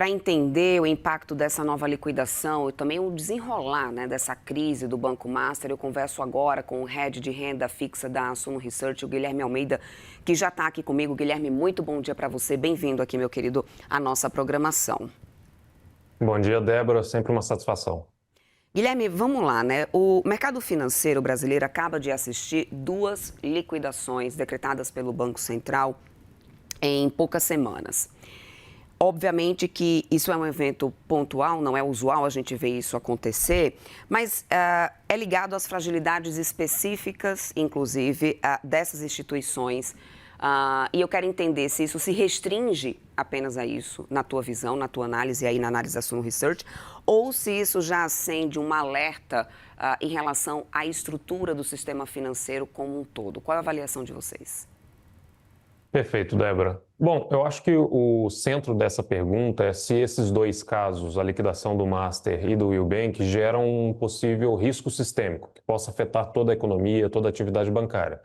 Para entender o impacto dessa nova liquidação e também o desenrolar, né, dessa crise do Banco Master, eu converso agora com o head de renda fixa da Suno Research, o Guilherme Almeida, que já está aqui comigo. Guilherme, muito bom dia para você. Bem-vindo aqui, meu querido, à nossa programação. Bom dia, Débora. Sempre uma satisfação. Guilherme, vamos lá, né? O mercado financeiro brasileiro acaba de assistir duas liquidações decretadas pelo Banco Central em poucas semanas. Obviamente que isso é um evento pontual, não é usual a gente ver isso acontecer, mas é ligado às fragilidades específicas, inclusive, dessas instituições. E eu quero entender se isso se restringe apenas a isso, na tua visão, na tua análise, aí na análise da Suno Research, ou se isso já acende um alerta em relação à estrutura do sistema financeiro como um todo. Qual é a avaliação de vocês? Perfeito, Débora. Bom, eu acho que o centro dessa pergunta é se esses dois casos, a liquidação do Master e do Will Bank, geram um possível risco sistêmico que possa afetar toda a economia, toda a atividade bancária.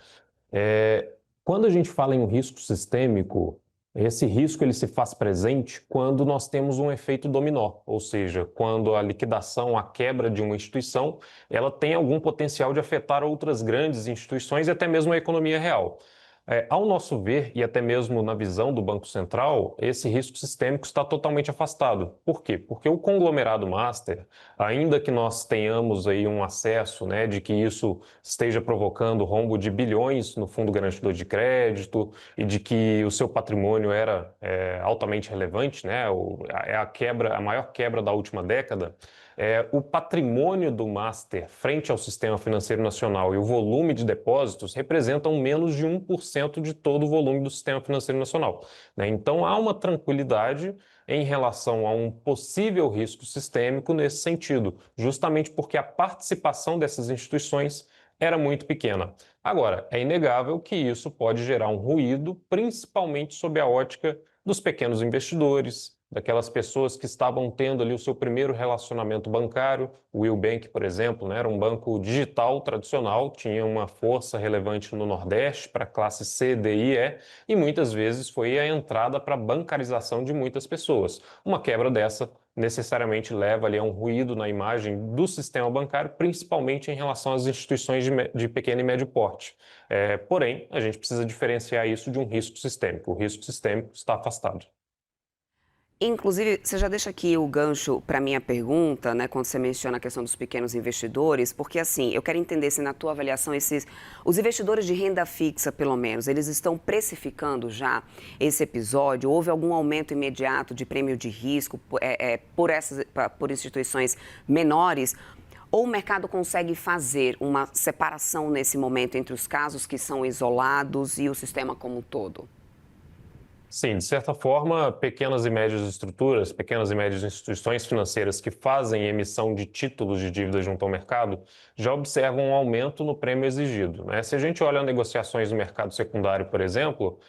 Quando a gente fala em um risco sistêmico, esse risco ele se faz presente quando nós temos um efeito dominó, ou seja, quando a liquidação, a quebra de uma instituição, ela tem algum potencial de afetar outras grandes instituições e até mesmo a economia real. Ao nosso ver, e até mesmo na visão do Banco Central, esse risco sistêmico está totalmente afastado. Por quê? Porque o conglomerado master, ainda que nós tenhamos aí um acesso, né, de que isso esteja provocando rombo de bilhões no fundo garantidor de crédito e de que o seu patrimônio era altamente relevante, né, é a maior quebra da última década. O patrimônio do Master frente ao sistema financeiro nacional e o volume de depósitos representam menos de 1% de todo o volume do sistema financeiro nacional, né? Então, há uma tranquilidade em relação a um possível risco sistêmico nesse sentido, justamente porque a participação dessas instituições era muito pequena. Agora, é inegável que isso pode gerar um ruído, principalmente sob a ótica dos pequenos investidores, daquelas pessoas que estavam tendo ali o seu primeiro relacionamento bancário. O Will Bank, por exemplo, né, era um banco digital tradicional, tinha uma força relevante no Nordeste para a classe C, D e E, e muitas vezes foi a entrada para a bancarização de muitas pessoas. Uma quebra dessa necessariamente leva ali a um ruído na imagem do sistema bancário, principalmente em relação às instituições de pequeno e médio porte. Porém, a gente precisa diferenciar isso de um risco sistêmico. O risco sistêmico está afastado. Inclusive, você já deixa aqui o gancho para minha pergunta, né, quando você menciona a questão dos pequenos investidores, porque assim, eu quero entender se na tua avaliação os investidores de renda fixa, pelo menos, eles estão precificando já esse episódio? Houve algum aumento imediato de prêmio de risco por instituições menores? Ou o mercado consegue fazer uma separação nesse momento entre os casos que são isolados e o sistema como um todo? Sim, de certa forma, pequenas e médias estruturas, pequenas e médias instituições financeiras que fazem emissão de títulos de dívida junto ao mercado já observam um aumento no prêmio exigido, né? Se a gente olha negociações no mercado secundário, por exemplo,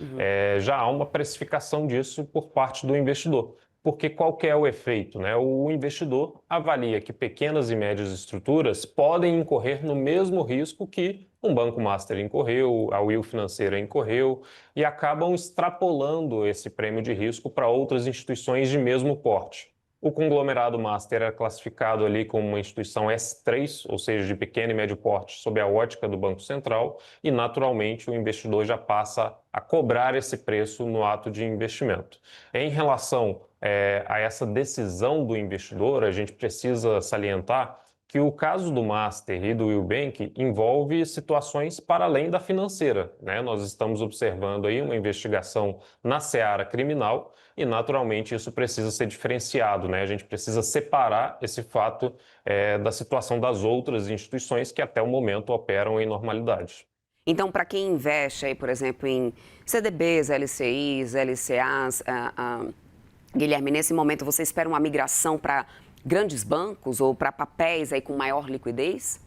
já há uma precificação disso por parte do investidor. Porque qual que é o efeito, né? O investidor avalia que pequenas e médias estruturas podem incorrer no mesmo risco que um banco master incorreu, a Will Financeira incorreu, e acabam extrapolando esse prêmio de risco para outras instituições de mesmo porte. O conglomerado master é classificado ali como uma instituição S3, ou seja, de pequeno e médio porte, sob a ótica do Banco Central, e naturalmente o investidor já passa a cobrar esse preço no ato de investimento. Em relação a essa decisão do investidor, a gente precisa salientar que o caso do Master e do Will Bank envolve situações para além da financeira, né? Nós estamos observando aí uma investigação na seara criminal e, naturalmente, isso precisa ser diferenciado, né? A gente precisa separar esse fato da situação das outras instituições que até o momento operam em normalidade. Então, para quem investe aí, por exemplo, em CDBs, LCIs, LCAs, Guilherme, nesse momento você espera uma migração para grandes bancos ou para papéis aí com maior liquidez?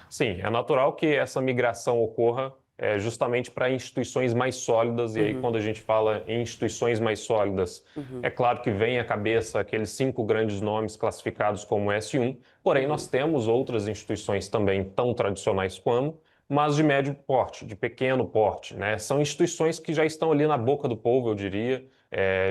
Sim, é natural que essa migração ocorra justamente para instituições mais sólidas, e aí quando a gente fala em instituições mais sólidas, é claro que vem à cabeça aqueles 5 grandes nomes classificados como S1, porém nós temos outras instituições também tão tradicionais quanto, mas de médio porte, de pequeno porte, né? São instituições que já estão ali na boca do povo, eu diria,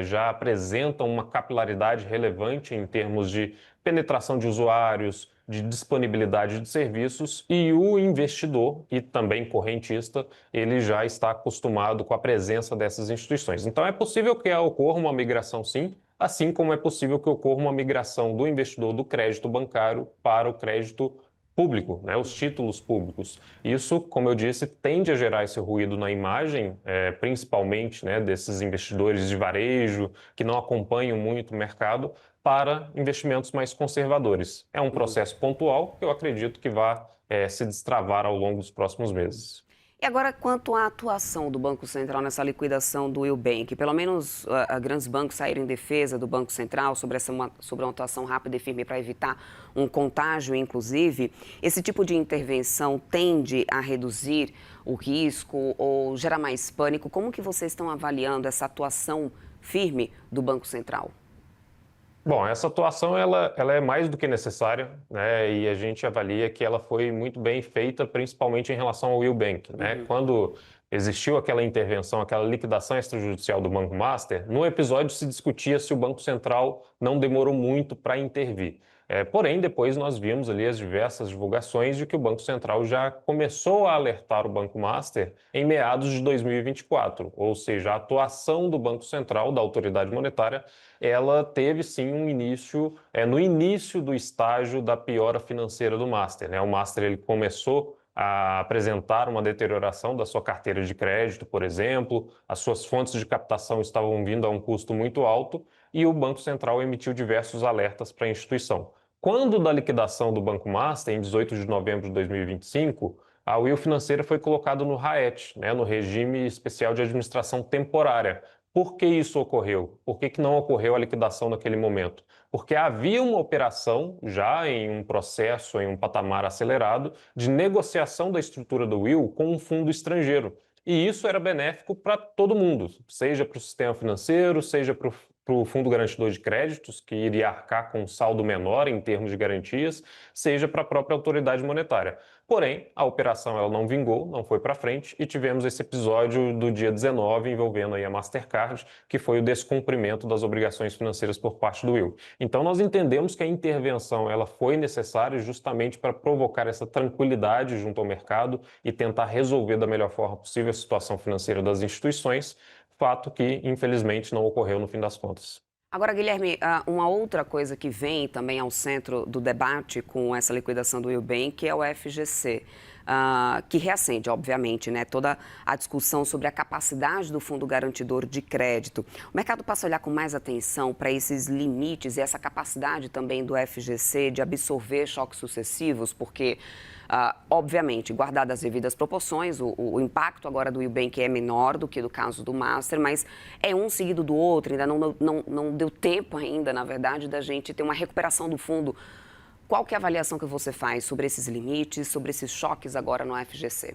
já apresentam uma capilaridade relevante em termos de penetração de usuários, de disponibilidade de serviços, e o investidor e também correntista, ele já está acostumado com a presença dessas instituições. Então é possível que ocorra uma migração sim, assim como é possível que ocorra uma migração do investidor do crédito bancário para o crédito público, né, os títulos públicos. Isso, como eu disse, tende a gerar esse ruído na imagem, principalmente, né, desses investidores de varejo que não acompanham muito o mercado, para investimentos mais conservadores. É um processo pontual que eu acredito que vai se destravar ao longo dos próximos meses. E agora, quanto à atuação do Banco Central nessa liquidação do Eubank, pelo menos grandes bancos saíram em defesa do Banco Central sobre uma atuação rápida e firme para evitar um contágio, inclusive. Esse tipo de intervenção tende a reduzir o risco ou gerar mais pânico? Como que vocês estão avaliando essa atuação firme do Banco Central? Bom, essa atuação ela é mais do que necessária, né? E a gente avalia que ela foi muito bem feita, principalmente em relação ao Eubank, né? Quando existiu aquela intervenção, aquela liquidação extrajudicial do Banco Master, no episódio se discutia se o Banco Central não demorou muito para intervir. Porém, depois nós vimos ali as diversas divulgações de que o Banco Central já começou a alertar o Banco Master em meados de 2024, ou seja, a atuação do Banco Central, da autoridade monetária, ela teve sim um início, no início do estágio da piora financeira do Master, né? O Master ele começou a apresentar uma deterioração da sua carteira de crédito, por exemplo, as suas fontes de captação estavam vindo a um custo muito alto e o Banco Central emitiu diversos alertas para a instituição. Quando da liquidação do Banco Master, em 18 de novembro de 2025, a Will Financeira foi colocada no RAET, né, no Regime Especial de Administração Temporária. Por que isso ocorreu? Por que não ocorreu a liquidação naquele momento? Porque havia uma operação, já em um processo, em um patamar acelerado, de negociação da estrutura do Will com um fundo estrangeiro. E isso era benéfico para todo mundo, seja para o sistema financeiro, seja para o Fundo Garantidor de Créditos, que iria arcar com um saldo menor em termos de garantias, seja para a própria autoridade monetária. Porém, a operação ela não vingou, não foi para frente e tivemos esse episódio do dia 19 envolvendo aí a Mastercard, que foi o descumprimento das obrigações financeiras por parte do Will. Então nós entendemos que a intervenção ela foi necessária justamente para provocar essa tranquilidade junto ao mercado e tentar resolver da melhor forma possível a situação financeira das instituições, fato que infelizmente não ocorreu no fim das contas. Agora, Guilherme, uma outra coisa que vem também ao centro do debate com essa liquidação do Eubank é o FGC, que reacende, obviamente, né, toda a discussão sobre a capacidade do Fundo Garantidor de Crédito. O mercado passa a olhar com mais atenção para esses limites e essa capacidade também do FGC de absorver choques sucessivos, porque obviamente, guardadas as devidas proporções, o impacto agora do Eubank é menor do que do caso do Master, mas é um seguido do outro, ainda não deu tempo ainda, na verdade, da gente ter uma recuperação do fundo. Qual que é a avaliação que você faz sobre esses limites, sobre esses choques agora no FGC?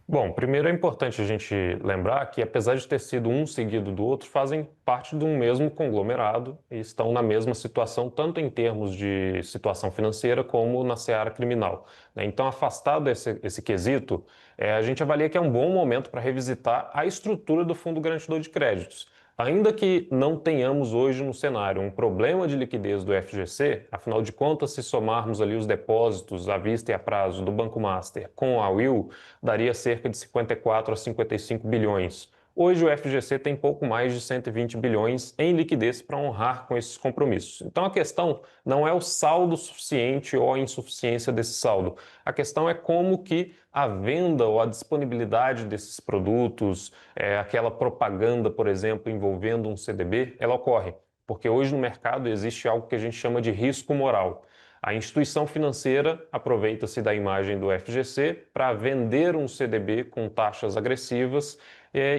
Bom, primeiro é importante a gente lembrar que, apesar de ter sido um seguido do outro, fazem parte de um mesmo conglomerado e estão na mesma situação, tanto em termos de situação financeira como na seara criminal, né? Então, afastado esse quesito, a gente avalia que é um bom momento para revisitar a estrutura do Fundo Garantidor de Créditos. Ainda que não tenhamos hoje no cenário um problema de liquidez do FGC, afinal de contas, se somarmos ali os depósitos à vista e a prazo do Banco Master com a Will, daria cerca de 54 a 55 bilhões. Hoje o FGC tem pouco mais de 120 bilhões em liquidez para honrar com esses compromissos. Então a questão não é o saldo suficiente ou a insuficiência desse saldo. A questão é como que a venda ou a disponibilidade desses produtos, aquela propaganda, por exemplo, envolvendo um CDB, ela ocorre. Porque hoje no mercado existe algo que a gente chama de risco moral. A instituição financeira aproveita-se da imagem do FGC para vender um CDB com taxas agressivas,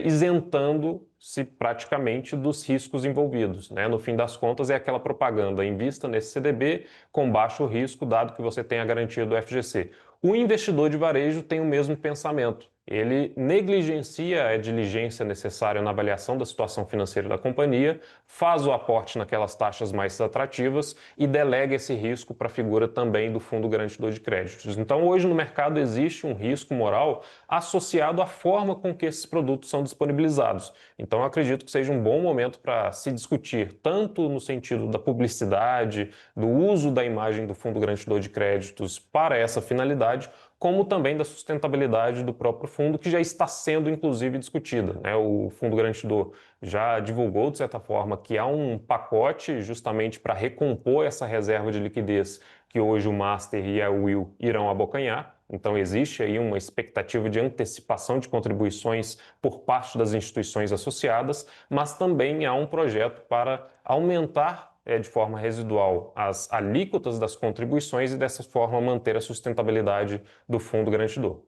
isentando-se praticamente dos riscos envolvidos, né? No fim das contas, é aquela propaganda: invista nesse CDB com baixo risco, dado que você tem a garantia do FGC. O investidor de varejo tem o mesmo pensamento. ele negligencia a diligência necessária na avaliação da situação financeira da companhia, faz o aporte naquelas taxas mais atrativas e delega esse risco para a figura também do fundo garantidor de créditos. Então, hoje no mercado existe um risco moral associado à forma com que esses produtos são disponibilizados. Então, eu acredito que seja um bom momento para se discutir, tanto no sentido da publicidade, do uso da imagem do fundo garantidor de créditos para essa finalidade, como também da sustentabilidade do próprio fundo, que já está sendo, inclusive, discutida, né? O fundo garantidor já divulgou, de certa forma, que há um pacote justamente para recompor essa reserva de liquidez que hoje o Master e a Will irão abocanhar. Então, existe aí uma expectativa de antecipação de contribuições por parte das instituições associadas, mas também há um projeto para aumentar de forma residual as alíquotas das contribuições e, dessa forma, manter a sustentabilidade do fundo garantidor.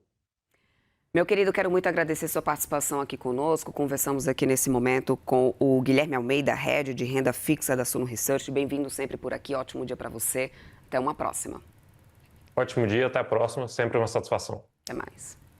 Meu querido, quero muito agradecer sua participação aqui conosco. Conversamos aqui nesse momento com o Guilherme Almeida, Head de Renda Fixa da Suno Research. Bem-vindo sempre por aqui. Ótimo dia para você. Até uma próxima. Ótimo dia, até a próxima. Sempre uma satisfação. Até mais.